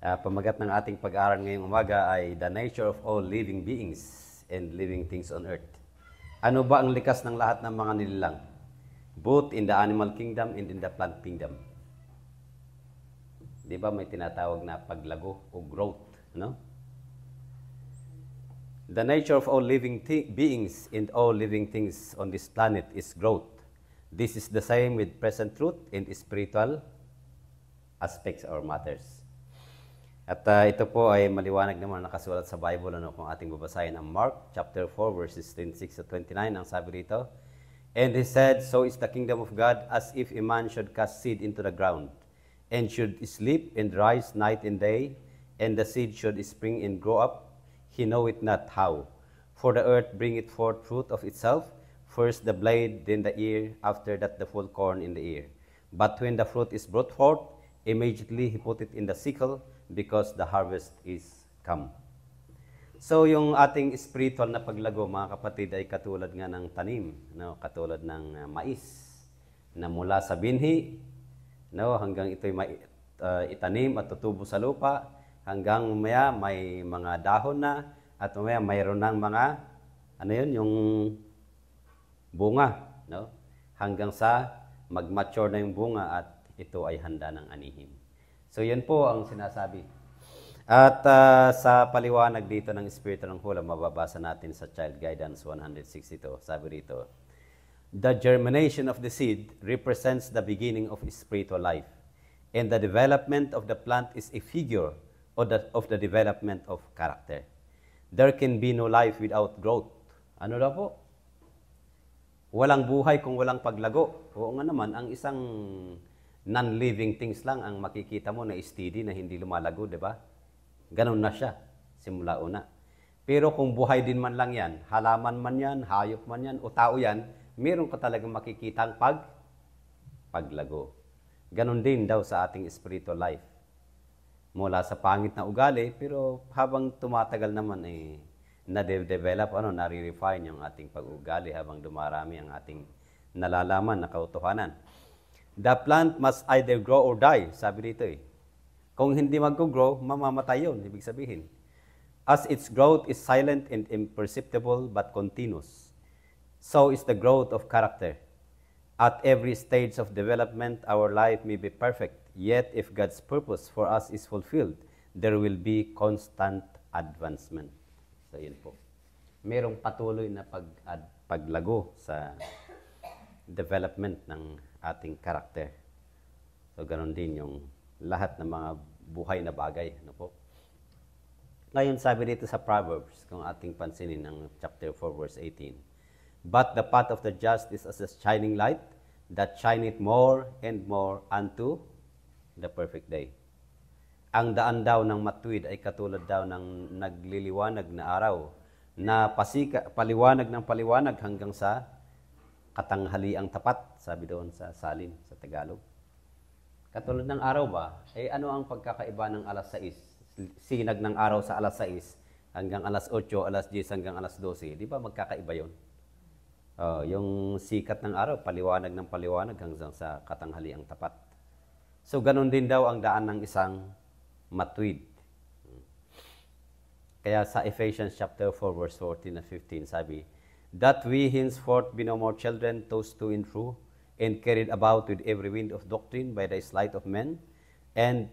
Pamagat ng ating pag-aaral ngayong umaga ay the nature of all living beings and living things on earth. Ano ba ang likas ng lahat ng mga nilalang? Both in the animal kingdom and in the plant kingdom. Di ba may tinatawag na paglago o growth, no? The nature of all living beings and all living things on this planet is growth. This is the same with present truth and spiritual aspects or matters. At ito po ay maliwanag naman nakasulat sa Bible, kung ating babasahin ang Mark chapter 4 verses 26 to 29, ang sabi rito, "And he said, so is the kingdom of God as if a man should cast seed into the ground, and should sleep and rise night and day, and the seed should spring and grow up, he knoweth not how. For the earth bringeth forth fruit of itself, first the blade, then the ear, after that the full corn in the ear. But when the fruit is brought forth, immediately he put it in the sickle, because the harvest is come." So yung ating spiritual na paglago, mga kapatid, ay katulad nga ng tanim, no? Katulad ng mais na mula sa binhi, no? Hanggang ito'y itanim at tutubo sa lupa, hanggang mamaya may mga dahon na, at mamaya mayroon ng mga, yung bunga, no? Hanggang sa mag-mature na yung bunga at ito ay handa ng anihin. So yan po ang sinasabi. At sa paliwanag dito ng Espiritu ng Hula, mababasa natin sa Child Guidance 162. Sabi rito, "The germination of the seed represents the beginning of spiritual life, and the development of the plant is a figure of the development of character. There can be no life without growth." Ano daw po? Walang buhay kung walang paglago. Oo nga naman, ang isang non-living things lang ang makikita mo na steady, na hindi lumalago, di ba? Ganun na siya, simula una. Pero kung buhay din man lang yan, halaman man yan, hayop man yan, o tao yan, meron ka talagang makikitang paglago. Ganun din daw sa ating spiritual life. Mula sa pangit na ugali, pero habang tumatagal naman, na-develop, nare-refine yung ating pag-ugali habang dumarami ang ating nalalaman na kautuhanan. The plant must either grow or die, sabi dito . Kung hindi mag-grow, mamamatay yun, ibig sabihin. As its growth is silent and imperceptible but continuous, so is the growth of character. At every stage of development, our life may be perfect, yet if God's purpose for us is fulfilled, there will be constant advancement. So yun po. Merong patuloy na paglago sa development ng ating karakter. So, ganun din yung lahat ng mga buhay na bagay. Ano po? Ngayon, sabi dito sa Proverbs, kung ating pansinin ng chapter 4, verse 18, "But the path of the just is as a shining light, that shineth more and more unto the perfect day." Ang daan daw ng matuwid ay katulad daw ng nagliliwanag na araw, na paliwanag ng paliwanag hanggang sa katanghaliang tapat, sabi doon sa salin, sa Tagalog. Katulad ng araw ba? Ano ang pagkakaiba ng alas 6? Sinag ng araw sa alas 6 hanggang alas 8, alas 10 hanggang alas 12. Di ba magkakaiba yun? Yung sikat ng araw, paliwanag ng paliwanag hanggang sa katanghaliang tapat. So, ganun din daw ang daan ng isang matuwid. Kaya sa Ephesians chapter 4, verse 14 and 15, sabi, "That we henceforth be no more children, tossed to and fro, and carried about with every wind of doctrine by the sleight of men, and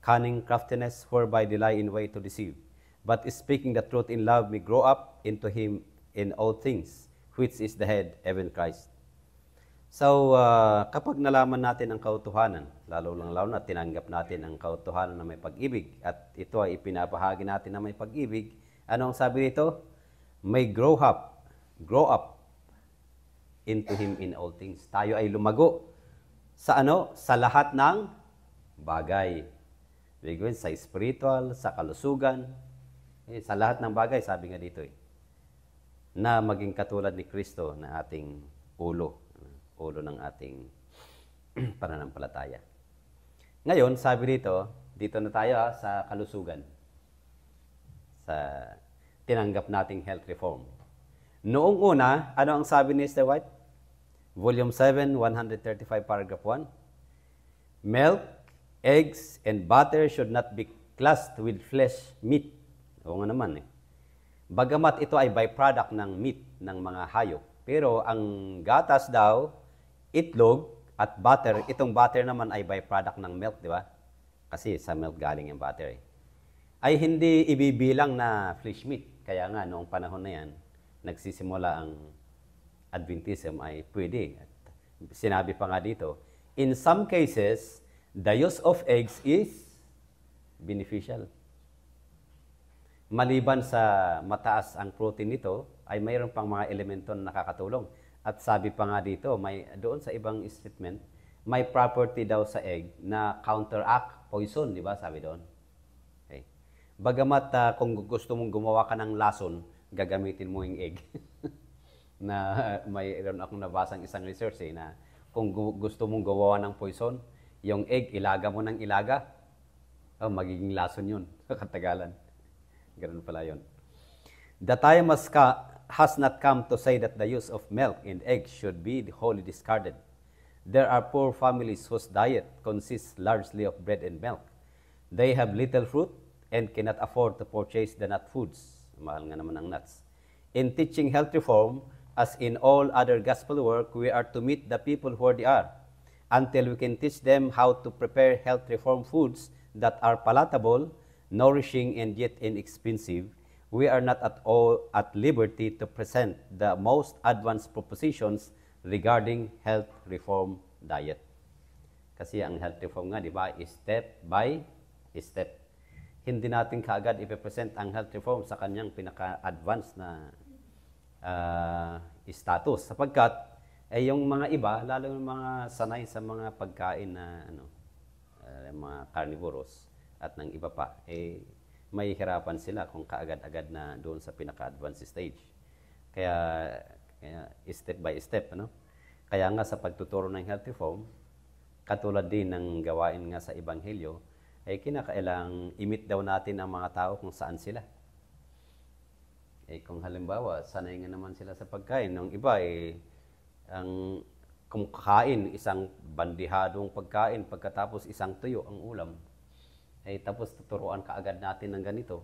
cunning craftiness, whereby they lie in way to deceive. But speaking the truth in love, may grow up into Him in all things, which is the head, even Christ." So, kapag nalaman natin ang kautuhanan, lalo na tinanggap natin ang kautuhanan na may pag-ibig, at ito ay ipinapahagi natin na may pag-ibig, ano ang sabi nito? May grow up into Him in all things. Tayo ay lumago sa sa lahat ng bagay. Bigyan sa spiritual, sa kalusugan, sa lahat ng bagay, sabi nga dito na maging katulad ni Kristo na ating ulo ng ating pananampalataya. Ngayon, sabi dito na tayo sa kalusugan. Sa tinanggap nating health reform. Noong una, ano ang sabi ni Esther White? Volume 7, 135, paragraph 1. "Milk eggs and butter should not be classed with flesh meat. Oo nga naman eh. Bagamat ito ay byproduct ng meat ng mga hayop. Pero ang gatas daw, itlog at butter, itong butter naman ay byproduct ng milk, di ba? Kasi sa milk galing yung butter eh. Ay hindi ibibilang na flesh meat. Kaya nga, noong panahon na yan, nagsisimula ang Adventism ay pwede. At sinabi pa nga dito, in some cases, the use of eggs is beneficial. Maliban sa mataas ang protein nito, ay mayroon pang mga elemento na nakakatulong. At sabi pa nga dito, doon sa ibang statement, may property daw sa egg na counteract poison, di ba? Sabi doon. Okay. Bagamat kung gusto mong gumawa ka ng lason, gagamitin mo yung egg. Na mayroon akong nabasang isang research na kung gusto mong gawa ng poison, yung egg, ilaga mo ng ilaga, magiging lason yun sa katagalan. Ganun pala yun. The time has not come to say that the use of milk and eggs should be wholly discarded. There are poor families whose diet consists largely of bread and milk. They have little fruit and cannot afford to purchase the nut foods. Mahal nga naman ang nuts. In teaching health reform, as in all other gospel work, we are to meet the people where they are. Until we can teach them how to prepare health reform foods that are palatable, nourishing, and yet inexpensive, we are not at all at liberty to present the most advanced propositions regarding health reform diet. Kasi ang health reform nga, di ba, is step by step. Hindi natin kaagad ipipresent ang health reform sa kanyang pinaka-advanced na status. Sapagkat, yung mga iba, lalo yung mga sanay sa mga pagkain na mga carnivorous at ng iba pa, may hirapan sila kung kaagad-agad na doon sa pinaka-advanced stage. Kaya step by step, Kaya nga sa pagtuturo ng health reform, katulad din ng gawain nga sa Ebanghelyo, ay kinakailang imit daw natin ang mga tao kung saan sila. Kung halimbawa, sanay nga naman sila sa pagkain. Nung iba, ang kumakain, isang bandihadong pagkain, pagkatapos isang tuyo ang ulam, tapos tuturuan kaagad natin ng ganito.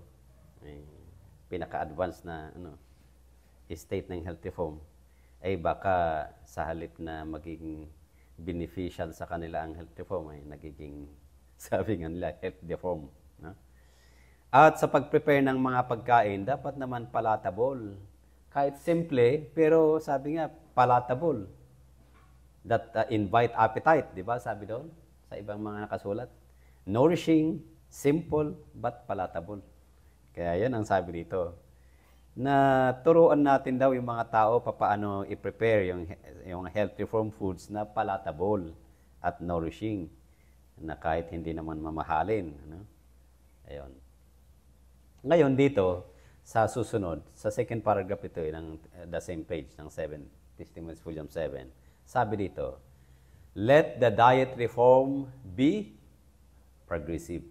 Pinaka-advanced na state ng health reform. Baka sa halip na magiging beneficial sa kanila ang health reform, nagiging, sabi nga nila, health deform. At sa pag-prepare ng mga pagkain, dapat naman palatable. Kahit simple, pero sabi nga, palatable. That invite appetite, di ba? Sabi doon, sa ibang mga nakasulat. Nourishing, simple, but palatable. Kaya yan ang sabi dito. Na turuan natin daw yung mga tao paano i-prepare yung health reform foods na palatable at nourishing. Na kahit hindi naman mamahalin. Ayun. Ngayon dito, sa susunod, sa second paragraph ito, ng the same page, ng 7, Testimonies Volume 7, sabi dito, let the diet reform be progressive.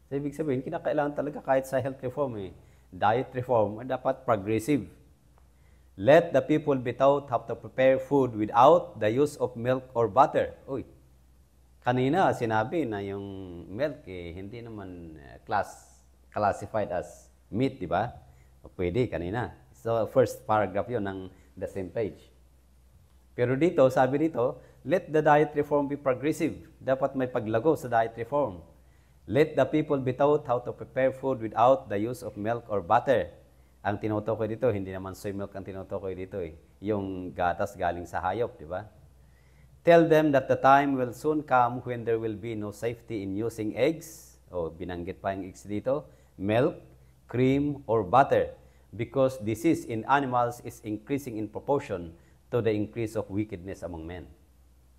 So, ibig sabihin, kinakailangan talaga kahit sa health reform, diet reform, dapat progressive. Let the people be taught how to prepare food without the use of milk or butter. Uy, kanina sinabi na yung milk, hindi naman classified as meat, di ba? Pwede kanina. So, first paragraph yun ng the same page. Pero dito, sabi dito, let the diet reform be progressive. Dapat may paglago sa diet reform. Let the people be taught how to prepare food without the use of milk or butter. Ang tinutukoy dito, hindi naman soy milk ang tinutukoy dito. Yung gatas galing sa hayop, di ba? Tell them that the time will soon come when there will be no safety in using eggs. Binanggit pa yung eggs dito. Milk, cream, or butter, because disease in animals is increasing in proportion to the increase of wickedness among men.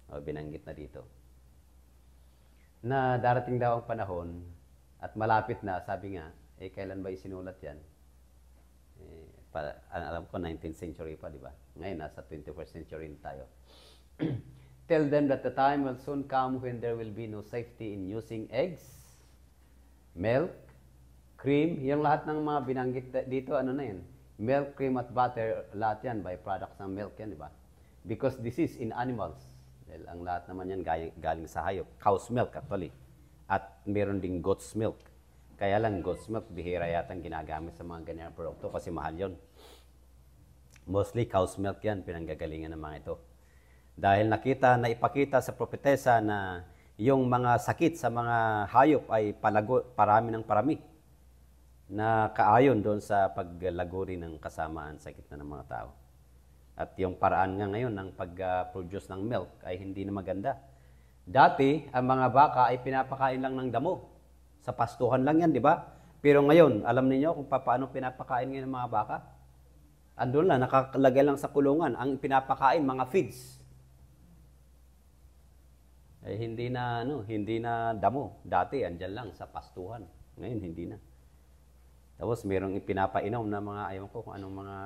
Binanggit na dito. Na darating daw ang panahon, at malapit na, sabi nga, kailan ba isinulat yan? Alam ko, 19th century pa, di ba? Ngayon, nasa 21st century tayo. Tell them that the time will soon come when there will be no safety in using eggs, milk, cream, yung lahat ng mga binanggit dito, yan? Milk, cream, at butter, lahat yan, byproducts ng milk yan, di ba? Because this is in animals. Dahil ang lahat naman yan galing sa hayop. Cow's milk, actually. At meron ding goat's milk. Kaya lang, goat's milk, bihira yata ang ginagamit sa mga ganyan produkto kasi mahal yon. Mostly cow's milk yan, pinanggagalingan ng mga ito. Dahil ipakita sa propetesa na yung mga sakit sa mga hayop ay parami ng parami na kaayon doon sa paglago rin ng kasamaan sa gitna ng mga tao. At yung paraan nga ngayon ng pag-produce ng milk ay hindi na maganda. Dati, ang mga baka ay pinapakain lang ng damo. Sa pastuhan lang yan, di ba? Pero ngayon, alam niyo kung paano pinapakain ngayon ng mga baka? Andun lang, nakalagay lang sa kulungan. Ang pinapakain, mga feeds. Eh, hindi na damo. Dati, andyan lang sa pastuhan. Ngayon, hindi na. Tapos, mayroong ipinapainom na mga, ayaw ko kung anong mga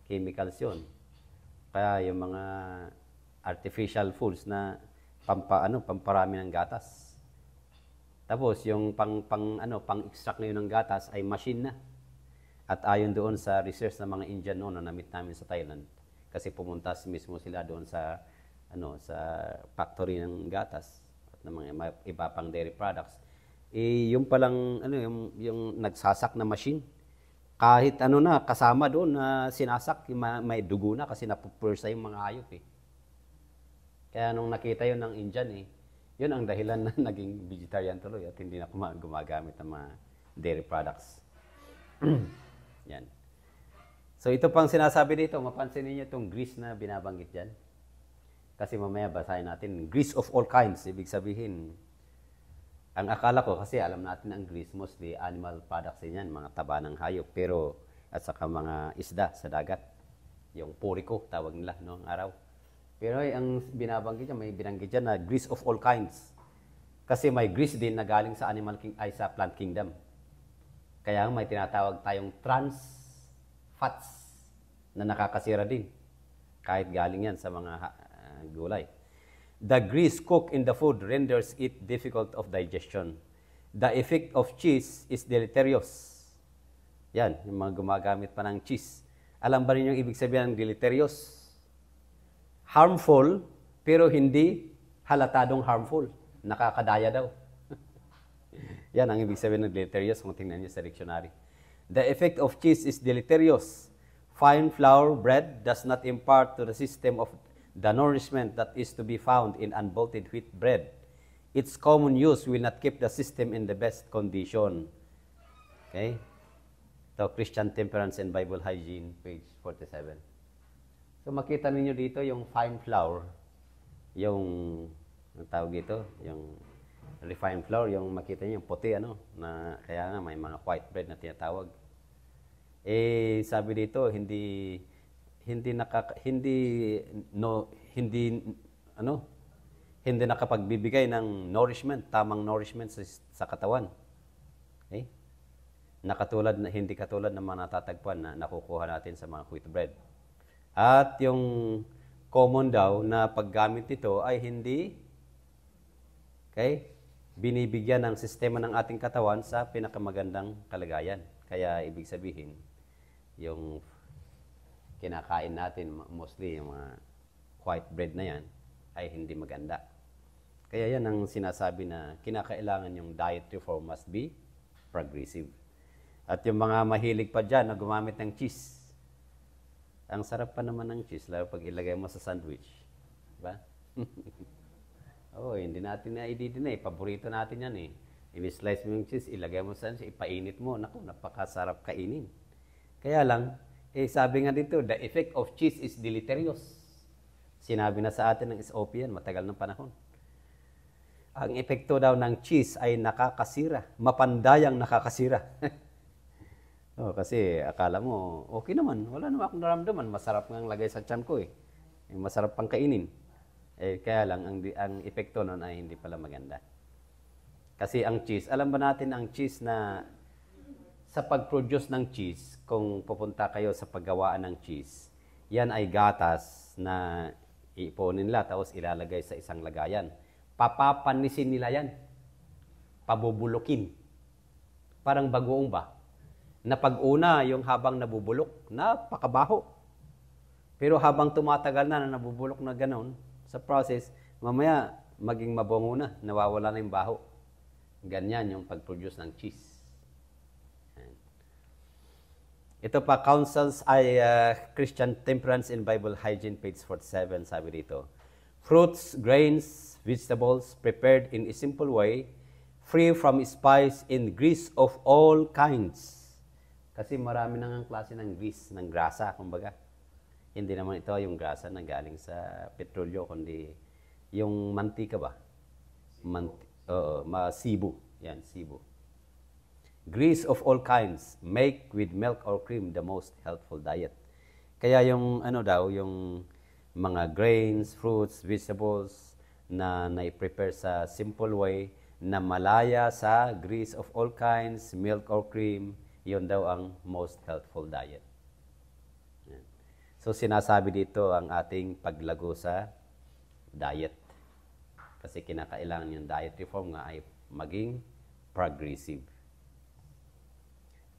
chemicals yun. Kaya yung mga artificial foods na pamparami ng gatas. Tapos, yung pang-extract ngayon ng gatas ay machine na. At ayon doon sa research ng mga Indian noon na na-meet namin sa Thailand, kasi pumunta mismo sila doon sa factory ng gatas at ng mga iba pang dairy products. Yung palang yung nagsasak na machine, kahit kasama doon na sinasak, may dugo na kasi napupursa yung mga hayop eh. Kaya nung nakita yun ng Indian yun ang dahilan na naging vegetarian tuloy at hindi na gumagamit ng mga dairy products. Yan. So ito pang sinasabi dito, mapansin niyo itong grease na binabanggit dyan. Kasi mamaya basahin natin, grease of all kinds, ibig sabihin, ang akala ko, kasi alam natin ang grease, mostly animal products yan, mga taba ng hayop, pero at saka mga isda sa dagat. Yung puriko, tawag nila noong araw. Pero ang binabanggit dyan, may binanggit dyan na grease of all kinds. Kasi may grease din na galing sa sa plant kingdom. Kaya may tinatawag tayong trans fats na nakakasira din. Kahit galing yan sa mga gulay. The grease cooked in the food renders it difficult of digestion. The effect of cheese is deleterious. Yan, yung mga gumagamit pa ng cheese. Alam ba niyo yung ibig sabihin ng deleterious? Harmful, pero hindi halatadong harmful. Nakakadaya daw. Yan ang ibig sabihin ng deleterious kung tingnan niyo sa dictionary. The effect of cheese is deleterious. Fine flour bread does not impart to the system of the nourishment that is to be found in unbolted wheat bread. Its common use will not keep the system in the best condition. Okay? So, Christian Temperance and Bible Hygiene, page 47. So, makita ninyo dito yung fine flour, yung, ang tawag dito, yung refined flour, yung makita niyo yung puti na kaya nga may mga white bread na tinatawag. Sabi dito hindi nakapagbibigay ng nourishment, tamang nourishment sa katawan. Okay? Hindi katulad ng mga natatagpuan na nakukuha natin sa mga wheat bread. At yung common daw na paggamit nito ay hindi binibigyan ng sistema ng ating katawan sa pinakamagandang kalagayan. Kaya ibig sabihin, yung kinakain natin, mostly yung mga white bread na yan, ay hindi maganda. Kaya yan ang sinasabi na kinakailangan yung diet reform must be progressive. At yung mga mahilig pa dyan na gumamit ng cheese, ang sarap pa naman ng cheese, lalo pag ilagay mo sa sandwich. Diba? Hindi natin na i-deny. Paborito natin yan I-slice mo yung cheese, ilagay mo sa sandwich, ipainit mo. Naku, napakasarap kainin. Kaya lang, sabi nga dito, the effect of cheese is deleterious. Sinabi na sa atin ng SOP yan, matagal ng panahon. Ang epekto daw ng cheese ay nakakasira, mapandayang nakakasira. Kasi akala mo, okay naman, wala naman akong naramdaman, masarap nga lagay sa tiyan ko masarap pang kainin. Kaya lang, ang epekto nun ay hindi pala maganda. Kasi ang cheese, alam ba natin ang cheese na sa pag-produce ng cheese, kung pupunta kayo sa paggawaan ng cheese, yan ay gatas na iipunin nila tapos ilalagay sa isang lagayan. Papapanisin nila yan. Pabubulukin. Parang bagoong ba? Na pag-una, yung habang nabubulok, napakabaho. Pero habang tumatagal na nabubulok na ganon, sa process, mamaya maging mabungo na, nawawala na yung baho. Ganyan yung pag-produce ng cheese. Yan. Ito pa, counsels ay Christian Temperance in Bible Hygiene, page 47, sabi dito. Fruits, grains, vegetables prepared in a simple way, free from spice and grease of all kinds. Kasi marami nang klase ng grease, ng grasa, kumbaga. Hindi naman ito yung grasa na galing sa petrolyo, kundi yung mantika ba? Sibo. Yan, sibo. Grease of all kinds, make with milk or cream the most healthful diet. Kaya yung yung mga grains, fruits, vegetables na nai-prepare sa simple way na malaya sa grease of all kinds, milk or cream, yun daw ang most healthful diet. Yan. So sinasabi dito ang ating paglago sa diet. Kasi kinakailangan yung diet reform nga ay maging progressive.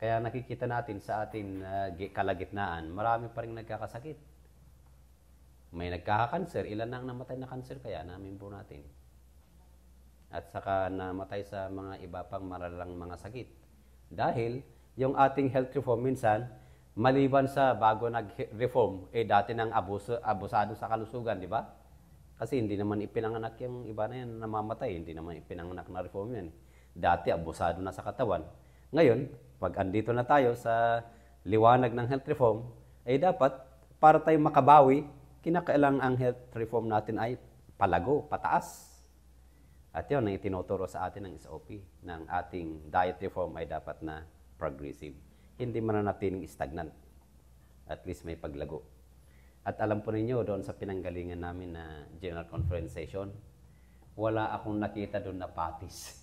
Kaya nakikita natin sa ating kalagitnaan, marami pa rin nagkakasakit. May nagkakakanser, ilan na ang namatay na kanser kaya namin po natin. At saka namatay sa mga iba pang maralang mga sakit. Dahil yung ating health reform minsan, maliban sa bago nag-reform, dati nang abusado sa kalusugan, di ba? Kasi hindi naman ipinanganak yung iba na yan namamatay, hindi naman ipinanganak na reform yan. Dati abusado na sa katawan. Ngayon, pag andito na tayo sa liwanag ng health reform, ay dapat para tayo makabawi, kinakailangan ang health reform natin ay palago, pataas. At yun ang itinuturo sa atin ng SOP, ng ating diet reform ay dapat na progressive. Hindi mananatiling stagnant. At least may paglago. At alam po ninyo, doon sa pinanggalingan namin na General Conference session, wala akong nakita doon na patis.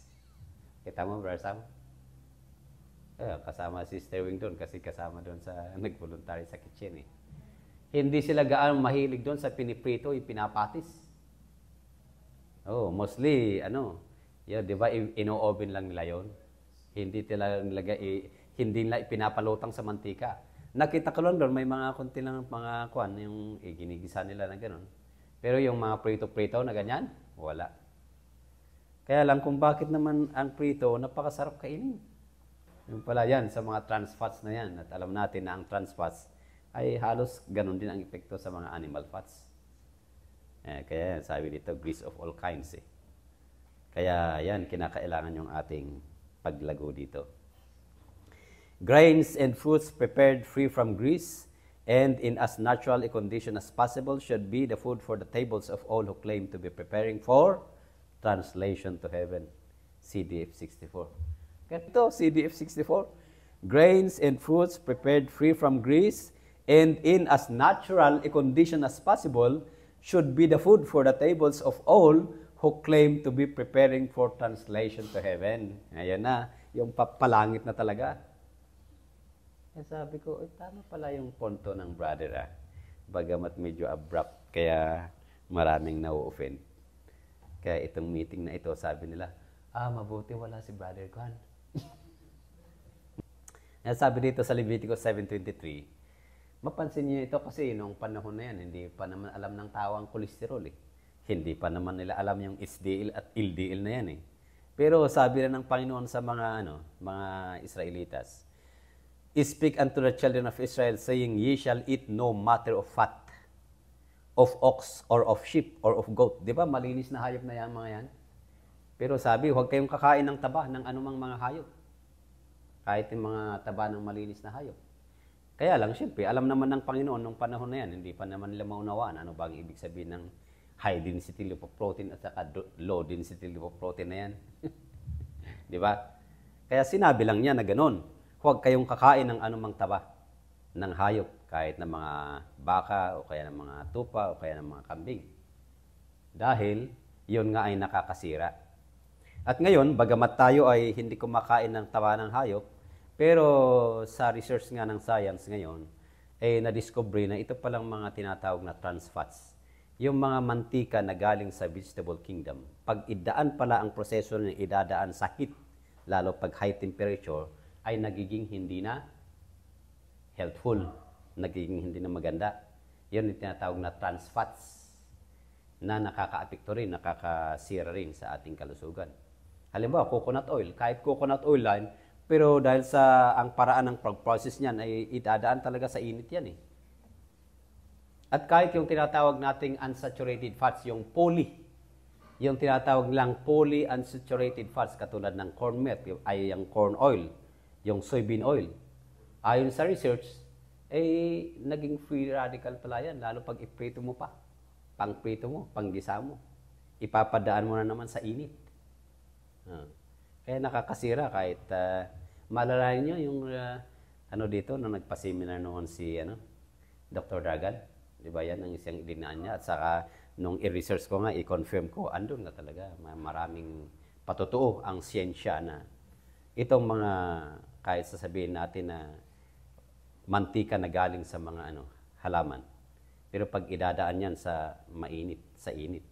Kita mo, Brother Sam? Kasama si Sister Wing doon kasi kasama doon sa nag-voluntary sa kitchen. Hindi sila gaano mahilig doon sa piniprito, pinapatis. Mostly, di ba, ino-oven lang nila yun. Hindi nila ipinapalutang sa mantika. Nakita ko lang doon, may mga konti lang mga yung ginigisa nila na gano'n. Pero yung mga prito-prito na ganyan, wala. Kaya lang kung bakit naman ang prito, napakasarap kainin. Yung pala yan, sa mga trans fats na yan. At alam natin na ang trans fats ay halos ganun din ang epekto sa mga animal fats. Kaya yan, sabi dito, grease of all kinds. Kaya yan, kinakailangan yung ating paglago dito. Grains and fruits prepared free from grease and in as natural a condition as possible should be the food for the tables of all who claim to be preparing for translation to heaven. CDF 64. Ito, CDF 64. Grains and fruits prepared free from grease and in as natural a condition as possible should be the food for the tables of all who claim to be preparing for translation to heaven. Ayan na, yung papalangit na talaga. Sabi ko, tama pala yung punto ng brother. Bagamat medyo abrupt, kaya maraming na-offend. Kaya itong meeting na ito, sabi nila, mabuti wala si Brother Kwan. Sabi dito sa Leviticus 7:23, mapansin niyo ito kasi nung panahon na yan, hindi pa naman alam ng tao ang kolesterol. Hindi pa naman nila alam yung HDL at LDL na yan. Pero sabi na ng Panginoon sa mga Israelitas, "Speak unto the children of Israel, saying, Ye shall eat no matter of fat, of ox, or of sheep, or of goat." Di ba, malinis na hayop na yan, mga yan? Pero sabi, huwag kayong kakain ng taba ng anumang mga hayop. Kahit yung mga taba ng malinis na hayop. Kaya lang, siyempre, alam naman ng Panginoon nung panahon na yan, hindi pa naman nila maunawaan ano ba ang ibig sabihin ng high density lipoprotein at saka low density lipoprotein na yan. Di ba? Kaya sinabi lang niya na ganun. Huwag kayong kakain ng anumang taba ng hayop, kahit ng mga baka, o kaya ng mga tupa, o kaya ng mga kambing. Dahil, yun nga ay nakakasira. At ngayon, bagamat tayo ay hindi kumakain ng taba ng hayop, pero sa research nga ng science ngayon, na-discover na ito palang mga tinatawag na trans fats. Yung mga mantika na galing sa vegetable kingdom, pag idaan pala ang proseso na idadaan sa heat, lalo pag high temperature, ay nagiging hindi na healthful, nagiging hindi na maganda. Yun yung tinatawag na trans fats na nakaka-apekto rin, nakakasira rin sa ating kalusugan. Halimbawa, coconut oil. Kahit coconut oil line, pero dahil sa ang paraan ng process niyan ay idadaan talaga sa init yan eh. At kahit yung tinatawag nating unsaturated fats, yung yung tinatawag nilang polyunsaturated fats katulad ng corn milk, ay yung corn oil, yung soybean oil. Ayon sa research, naging free radical pala yan, lalo pag iprito mo pa. Pang-prito mo, panggisa mo. Ipapadaan mo na naman sa init. Kaya nakakasira kahit malalayan nyo yung dito nung nagpa-seminar noon si Dr. Dragan. Di ba yan ang isang dinaan niya? At saka nung i-research ko nga, i-confirm ko, andun nga talaga. Maraming patotoo ang siyensya na itong mga kahit sasabihin natin na mantika na galing sa mga halaman. Pero pag idadaan yan sa mainit, sa init.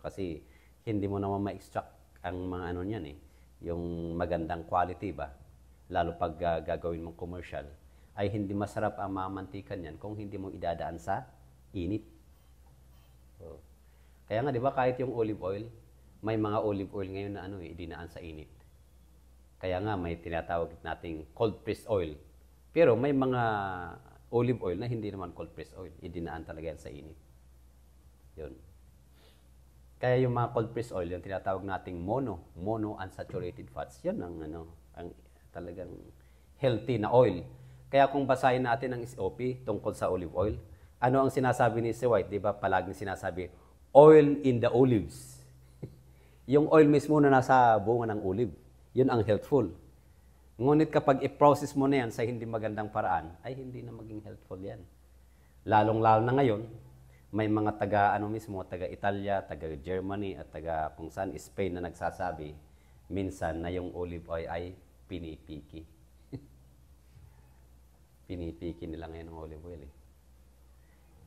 Kasi hindi mo naman ma-extract ang mga niyan yung magandang quality ba? Lalo pag gagawin mong commercial, ay hindi masarap ang mamantikan yan kung hindi mo idadaan sa init. So, kaya nga 'di ba kahit yung olive oil, may mga olive oil ngayon na idinaan sa init. Kaya nga may tinatawag nating cold pressed oil. Pero may mga olive oil na hindi naman cold pressed oil, idinaan talaga yan sa init. 'Yun. Kaya yung mga cold pressed oil, yung tinatawag nating monounsaturated fats, yan ang talagang healthy na oil. Kaya kung basahin natin ang SOP tungkol sa olive oil, ano ang sinasabi ni si White? Di ba palaging sinasabi, oil in the olives. Yung oil mismo na nasa bunga ng olive, yun ang healthful. Ngunit kapag i-process mo na yan sa hindi magandang paraan, ay hindi na maging healthful yan. Lalong-lalo na ngayon, may mga taga Italia, taga Germany at taga kung saan Spain na nagsasabi minsan na yung olive oil ay pinipiki. Pinipiki nila ngayon ng olive oil.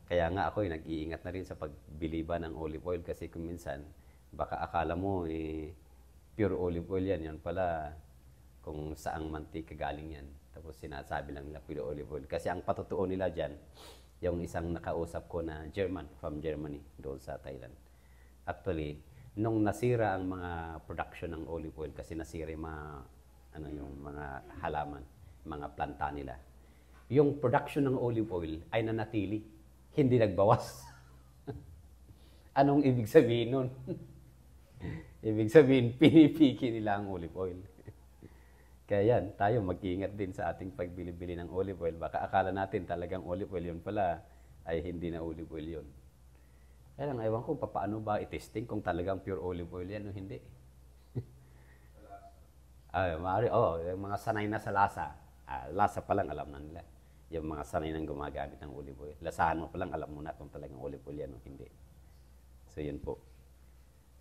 Kaya nga ako nag-iingat na rin sa pagbili ba ng olive oil kasi kung minsan baka akala mo pure olive oil yan pala kung saang mantika galing yan. Tapos sinasabi lang nila pure olive oil kasi ang patotoo nila diyan yung isang nakausap ko na from Germany, doon sa Thailand. Actually, nung nasira ang mga production ng olive oil, kasi nasira yung mga halaman, mga planta nila, yung production ng olive oil ay nanatili, hindi nagbawas. Anong ibig sabihin nun? Ibig sabihin, pinipiki nila ang olive oil. Kaya yan, tayo mag-iingat din sa ating pagbili-bili ng olive oil. Baka akala natin talagang olive oil yun pala, ay hindi na olive oil yun. Kaya lang, ewan ko, paano ba i-testing kung talagang pure olive oil yan o hindi? Yung mga sanay na sa lasa. Lasa pa lang, alam na nila. Yung mga sanay nang gumagamit ng olive oil. Lasahan mo pa lang, alam mo na kung talagang olive oil yan o hindi. So, yun po.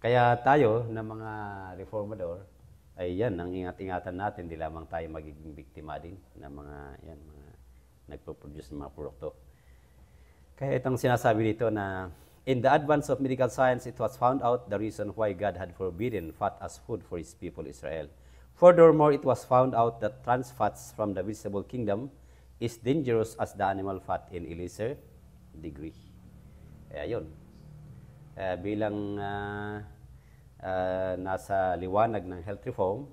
Kaya tayo, na mga reformador, ay yan, ang ingat-ingatan natin, di lamang tayo magiging biktima din ng mga nagpo-produce ng mga produkto. Kaya itong sinasabi dito na, in the advance of medical science, it was found out the reason why God had forbidden fat as food for His people Israel. Furthermore, it was found out that trans fats from the vegetable kingdom is dangerous as the animal fat in a lesser degree. Kaya yun. Bilang nasa liwanag ng health reform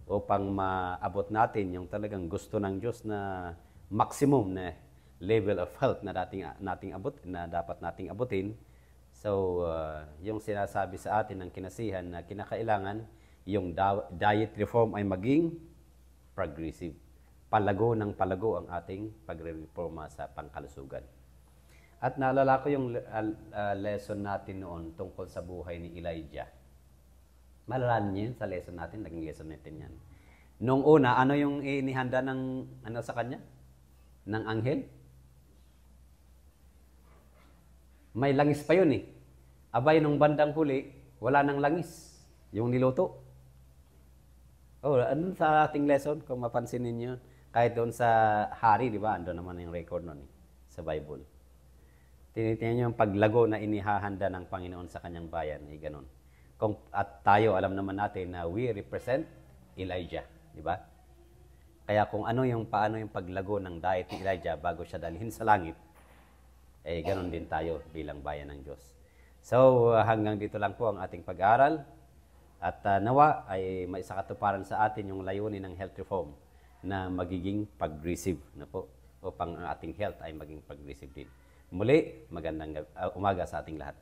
upang maabot natin yung talagang gusto ng Diyos na maximum na level of health na dapat nating abutin. So, yung sinasabi sa atin ng kinasihan na kinakailangan yung diet reform ay maging progressive. Palago ng palago ang ating pagre-reforma sa pangkalusugan. At naalala ko yung lesson natin noon tungkol sa buhay ni Elijah. Malalaan niyo yun sa lesson natin, naging lesson natin yan. Noong una, ano yung inihanda ng sa kanya? Ng anghel? May langis pa yun Abay, nung bandang huli, wala nang langis. Yung niluto. Ano sa ating lesson, kung mapansin ninyo, kahit doon sa hari, di ba? Ando naman yung record nun sa Bible. Tinitingnan niyo yung paglago na inihahanda ng Panginoon sa kanyang bayan. Ganun. At tayo, alam naman natin na we represent Elijah. Di ba? Kaya kung paano yung paglago ng diet ni Elijah bago siya dalhin sa langit, ganun din tayo bilang bayan ng Diyos. So, hanggang dito lang po ang ating pag-aaral. At nawa ay maisakatuparan sa atin yung layunin ng health reform na magiging progressive na po upang ang ating health ay maging progressive din. Muli, magandang umaga sa ating lahat.